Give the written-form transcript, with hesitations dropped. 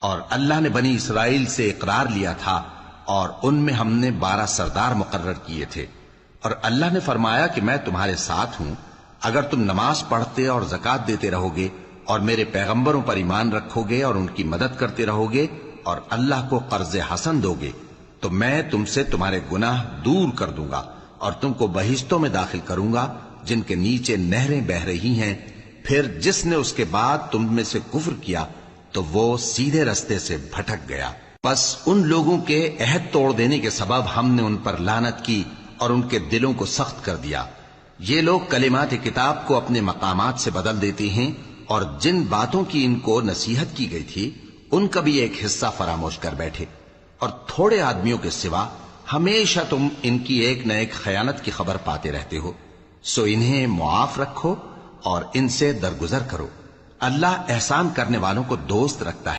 और अल्लाह ने बनी इसराइल से इकरार लिया था और उनमें हमने 12 सरदार मुकर्रर किए थे। और अल्लाह ने फरमाया कि मैं तुम्हारे साथ हूं, अगर तुम नमाज पढ़ते और ज़कात देते रहोगे और मेरे पैगंबरों पर ईमान रखोगे और उनकी मदद करते रहोगे और अल्लाह को कर्ज हसन दोगे, तो मैं तुमसे तुम्हारे गुनाह दूर कर दूंगा और तुमको बहिश्तों में दाखिल करूंगा जिनके नीचे नहरें बह रही हैं। फिर जिसने उसके बाद तुम में से कुफ्र किया तो वो सीधे रास्ते से भटक गया। बस उन लोगों के अहद तोड़ देने के सबब हमने उन पर लानत की और उनके दिलों को सख्त कर दिया। ये लोग कलिमात किताब को अपने मकामात से बदल देते हैं और जिन बातों की इनको नसीहत की गई थी उनका भी एक हिस्सा फरामोश कर बैठे। और थोड़े आदमियों के सिवा हमेशा तुम इनकी एक न एक खयानत की खबर पाते रहते हो। सो इन्हें मुआफ रखो और इनसे दरगुजर करो। अल्लाह एहसान करने वालों को दोस्त रखता है।